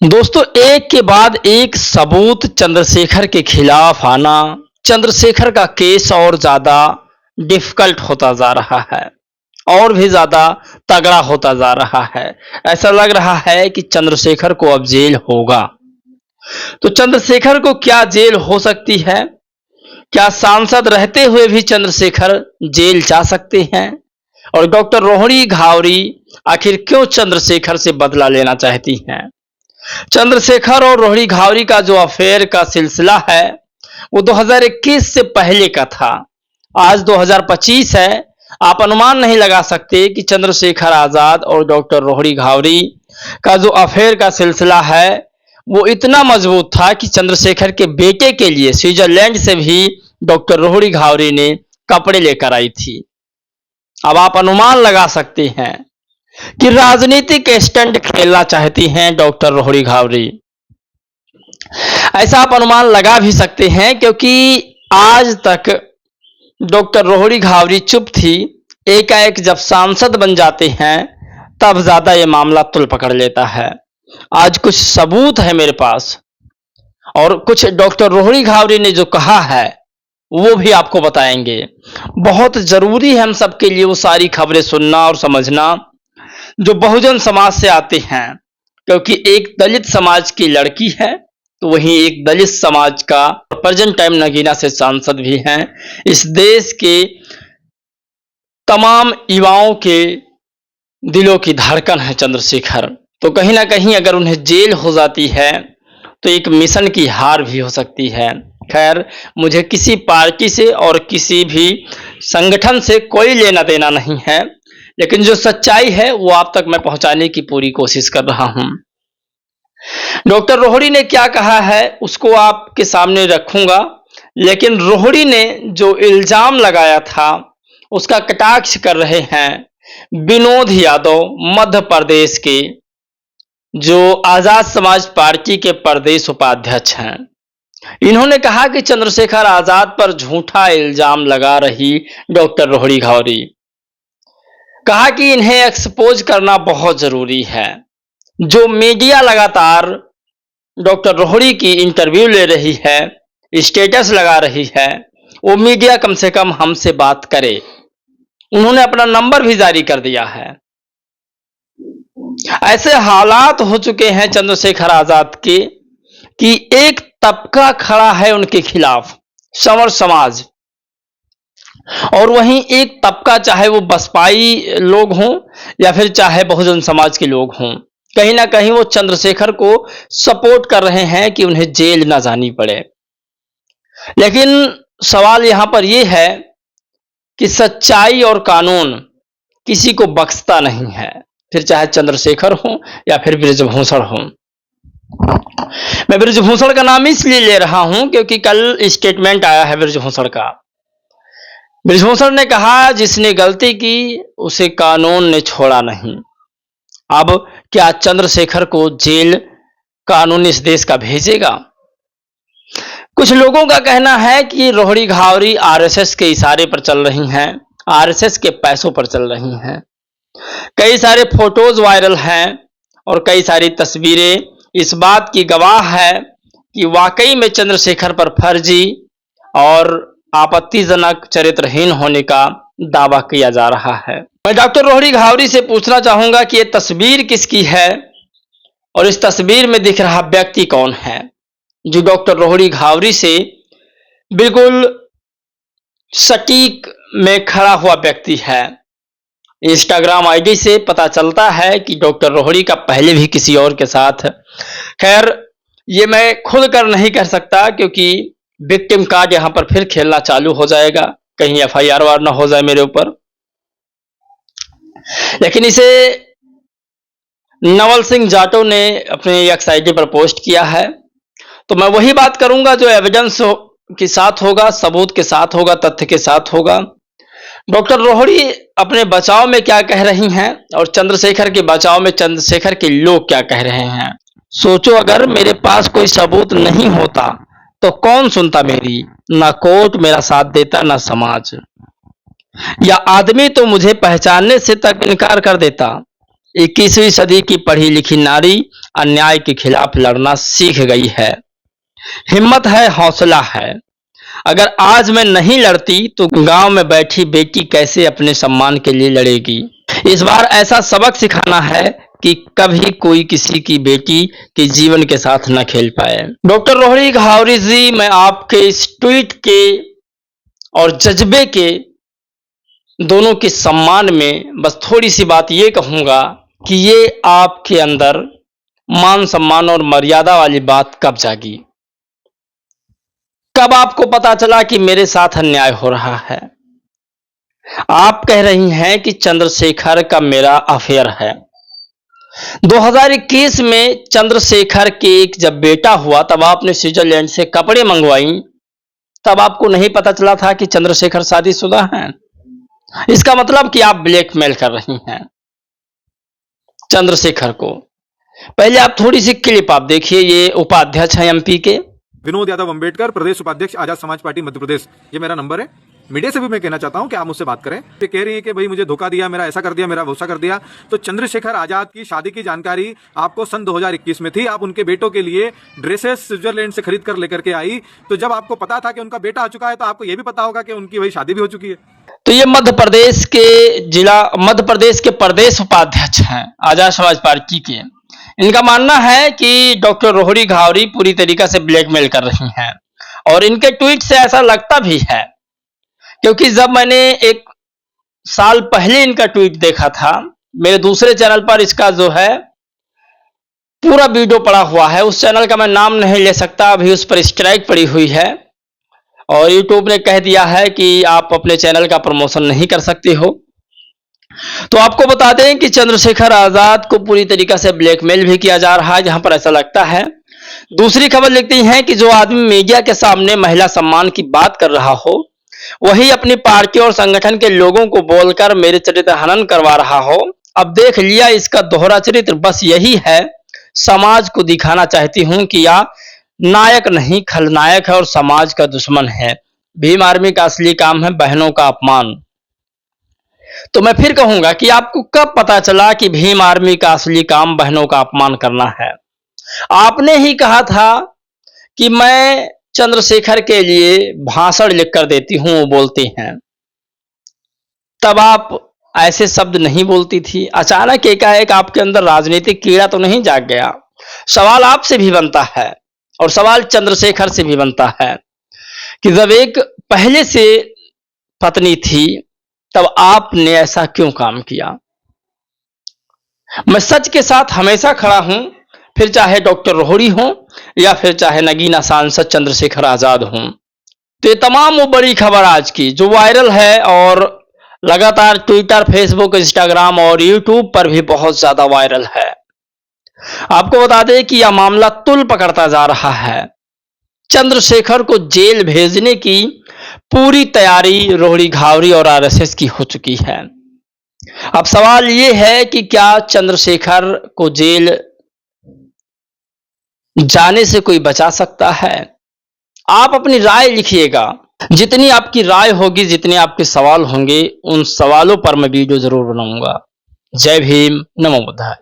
दोस्तों, एक के बाद एक सबूत चंद्रशेखर के खिलाफ आना, चंद्रशेखर का केस और ज्यादा डिफिकल्ट होता जा रहा है और भी ज्यादा तगड़ा होता जा रहा है। ऐसा लग रहा है कि चंद्रशेखर को अब जेल होगा। तो चंद्रशेखर को क्या जेल हो सकती है? क्या सांसद रहते हुए भी चंद्रशेखर जेल जा सकते हैं? और डॉक्टर रोहिणी घावरी आखिर क्यों चंद्रशेखर से बदला लेना चाहती हैं? चंद्रशेखर और रोहिणी घावरी का जो अफेयर का सिलसिला है वो 2021 से पहले का था। आज 2025 है। आप अनुमान नहीं लगा सकते कि चंद्रशेखर आजाद और डॉक्टर रोहिणी घावरी का जो अफेयर का सिलसिला है वो इतना मजबूत था कि चंद्रशेखर के बेटे के लिए स्विट्जरलैंड से भी डॉक्टर रोहिणी घावरी ने कपड़े लेकर आई थी। अब आप अनुमान लगा सकते हैं कि राजनीतिक स्टंट खेलना चाहती हैं डॉक्टर रोहिणी घावरी। ऐसा आप अनुमान लगा भी सकते हैं क्योंकि आज तक डॉक्टर रोहिणी घावरी चुप थी। एकाएक जब सांसद बन जाते हैं तब ज्यादा ये मामला तुल पकड़ लेता है। आज कुछ सबूत है मेरे पास और कुछ डॉक्टर रोहिणी घावरी ने जो कहा है वो भी आपको बताएंगे। बहुत जरूरी है हम सबके लिए वो सारी खबरें सुनना और समझना जो बहुजन समाज से आते हैं, क्योंकि एक दलित समाज की लड़की है तो वहीं एक दलित समाज का प्रेजेंट टाइम नगीना से सांसद भी हैं। इस देश के तमाम युवाओं के दिलों की धड़कन है चंद्रशेखर। तो कहीं ना कहीं अगर उन्हें जेल हो जाती है तो एक मिशन की हार भी हो सकती है। खैर, मुझे किसी पार्टी से और किसी भी संगठन से कोई लेना देना नहीं है, लेकिन जो सच्चाई है वो आप तक मैं पहुंचाने की पूरी कोशिश कर रहा हूं। डॉक्टर रोहिणी ने क्या कहा है उसको आपके सामने रखूंगा, लेकिन रोहिणी ने जो इल्जाम लगाया था उसका कटाक्ष कर रहे हैं विनोद यादव, मध्य प्रदेश के जो आजाद समाज पार्टी के प्रदेश उपाध्यक्ष हैं। इन्होंने कहा कि चंद्रशेखर आजाद पर झूठा इल्जाम लगा रही डॉक्टर रोहिणी घावरी। कहा कि इन्हें एक्सपोज करना बहुत जरूरी है। जो मीडिया लगातार डॉक्टर रोहिणी की इंटरव्यू ले रही है, स्टेटस लगा रही है, वो मीडिया कम से कम हमसे बात करे। उन्होंने अपना नंबर भी जारी कर दिया है। ऐसे हालात हो चुके हैं चंद्रशेखर आजाद के कि एक तबका खड़ा है उनके खिलाफ, संवर समाज, और वहीं एक तबका, चाहे वो बसपाई लोग हों या फिर चाहे बहुजन समाज के लोग हों, कहीं ना कहीं वो चंद्रशेखर को सपोर्ट कर रहे हैं कि उन्हें जेल ना जानी पड़े। लेकिन सवाल यहां पर यह है कि सच्चाई और कानून किसी को बख्शता नहीं है, फिर चाहे चंद्रशेखर हो या फिर बृजभूषण हो। मैं बृजभूषण का नाम इसलिए ले रहा हूं क्योंकि कल स्टेटमेंट आया है बृजभूषण का। बृजभूषण ने कहा जिसने गलती की उसे कानून ने छोड़ा नहीं। अब क्या चंद्रशेखर को जेल कानून इस देश का भेजेगा? कुछ लोगों का कहना है कि रोहिणी घावरी आरएसएस के इशारे पर चल रही हैं, आरएसएस के पैसों पर चल रही हैं। कई सारे फोटोज वायरल हैं और कई सारी तस्वीरें इस बात की गवाह है कि वाकई में चंद्रशेखर पर फर्जी और आपत्तिजनक चरित्रहीन होने का दावा किया जा रहा है। मैं डॉक्टर रोहिणी घावरी से पूछना चाहूंगा कि ये तस्वीर किसकी है और इस तस्वीर में दिख रहा व्यक्ति कौन है जो डॉक्टर रोहिणी घावरी से बिल्कुल सटीक में खड़ा हुआ व्यक्ति है। इंस्टाग्राम आईडी से पता चलता है कि डॉक्टर रोहिणी का पहले भी किसी और के साथ, खैर ये मैं खुद कर नहीं कह सकता क्योंकि विक्टिम कार्ड यहां पर फिर खेलना चालू हो जाएगा, कहीं एफआईआर वार ना हो जाए मेरे ऊपर। लेकिन इसे नवल सिंह जाटव ने अपने एक्स आईडी पर पोस्ट किया है, तो मैं वही बात करूंगा जो एविडेंस के साथ होगा, सबूत के साथ होगा, तथ्य के साथ होगा। डॉक्टर रोहिणी अपने बचाव में क्या कह रही हैं और चंद्रशेखर के बचाव में चंद्रशेखर के लोग क्या कह रहे हैं। सोचो, अगर मेरे पास कोई सबूत नहीं होता तो कौन सुनता मेरी, ना कोर्ट मेरा साथ देता ना समाज, या आदमी तो मुझे पहचानने से तक इनकार कर देता। 21वीं सदी की पढ़ी लिखी नारी अन्याय के खिलाफ लड़ना सीख गई है। हिम्मत है, हौसला है। अगर आज मैं नहीं लड़ती तो गांव में बैठी बेटी कैसे अपने सम्मान के लिए लड़ेगी। इस बार ऐसा सबक सिखाना है कि कभी कोई किसी की बेटी के जीवन के साथ न खेल पाए। डॉक्टर रोहड़ी घावरी जी, मैं आपके इस ट्वीट के और जज्बे के दोनों के सम्मान में बस थोड़ी सी बात ये कहूंगा कि ये आपके अंदर मान सम्मान और मर्यादा वाली बात कब जागी, कब आपको पता चला कि मेरे साथ अन्याय हो रहा है। आप कह रही हैं कि चंद्रशेखर का मेरा अफेयर है। 2021 में चंद्रशेखर के एक जब बेटा हुआ तब आपने स्विट्जरलैंड से कपड़े मंगवाई, तब आपको नहीं पता चला था कि चंद्रशेखर शादीशुदा हैं। इसका मतलब कि आप ब्लैकमेल कर रही हैं चंद्रशेखर को। पहले आप थोड़ी सी क्लिप आप देखिए। ये उपाध्यक्ष हैं एमपी के विनोद यादव अंबेडकर, प्रदेश उपाध्यक्ष आजाद समाज पार्टी मध्य प्रदेश। ये मेरा नंबर है। मीडिया से भी मैं कहना चाहता हूं कि आप मुझसे बात करें। ये कह रही है कि भाई मुझे धोखा दिया, मेरा ऐसा कर दिया, मेरा वैसा कर दिया। तो चंद्रशेखर आजाद की शादी की जानकारी आपको सन 2021 में थी। आप उनके बेटों के लिए ड्रेसेस स्विट्जरलैंड से खरीद कर लेकर के आई। तो जब आपको पता था कि उनका बेटा आ चुका है तो आपको यह भी पता होगा कि उनकी वही शादी भी हो चुकी है। तो ये मध्य प्रदेश के प्रदेश उपाध्यक्ष हैं आजाद समाज पार्टी के। इनका मानना है कि डॉक्टर रोहड़ी घावरी पूरी तरीके से ब्लैकमेल कर रही हैं और इनके ट्वीट से ऐसा लगता भी है, क्योंकि जब मैंने एक साल पहले इनका ट्वीट देखा था, मेरे दूसरे चैनल पर इसका जो है पूरा वीडियो पड़ा हुआ है। उस चैनल का मैं नाम नहीं ले सकता, अभी उस पर स्ट्राइक पड़ी हुई है और यूट्यूब ने कह दिया है कि आप अपने चैनल का प्रमोशन नहीं कर सकते हो। तो आपको बता दें कि चंद्रशेखर आजाद को पूरी तरीके से ब्लैकमेल भी किया जा रहा है, जहां पर ऐसा लगता है। दूसरी खबर लिखती है कि जो आदमी मीडिया के सामने महिला सम्मान की बात कर रहा हो, वही अपनी पार्टी और संगठन के लोगों को बोलकर मेरे चरित्र हनन करवा रहा हो। अब देख लिया इसका दोहरा चरित्र, बस यही है। समाज को दिखाना चाहती हूं कि यह नायक नहीं खलनायक है और समाज का दुश्मन है। भीम आर्मी का असली काम है बहनों का अपमान। तो मैं फिर कहूंगा कि आपको कब पता चला कि भीम आर्मी का असली काम बहनों का अपमान करना है। आपने ही कहा था कि मैं चंद्रशेखर के लिए भाषण लिखकर देती हूं, वो बोलते हैं। तब आप ऐसे शब्द नहीं बोलती थी। अचानक एकाएक आपके अंदर राजनीतिक कीड़ा तो नहीं जाग गया। सवाल आपसे भी बनता है और सवाल चंद्रशेखर से भी बनता है कि जब एक पहले से पत्नी थी तब आपने ऐसा क्यों काम किया। मैं सच के साथ हमेशा खड़ा हूं, फिर चाहे डॉक्टर रोहड़ी हो या फिर चाहे नगीना सांसद चंद्रशेखर आजाद हों। तो ये तमाम वो बड़ी खबर आज की जो वायरल है और लगातार ट्विटर, फेसबुक, इंस्टाग्राम और यूट्यूब पर भी बहुत ज्यादा वायरल है। आपको बता दें कि यह मामला तुल पकड़ता जा रहा है। चंद्रशेखर को जेल भेजने की पूरी तैयारी रोहड़ी घावरी और आरएसएस की हो चुकी है। अब सवाल यह है कि क्या चंद्रशेखर को जेल जाने से कोई बचा सकता है। आप अपनी राय लिखिएगा। जितनी आपकी राय होगी, जितने आपके सवाल होंगे, उन सवालों पर मैं वीडियो जरूर बनाऊंगा। जय भीम, नमो बुद्धाय।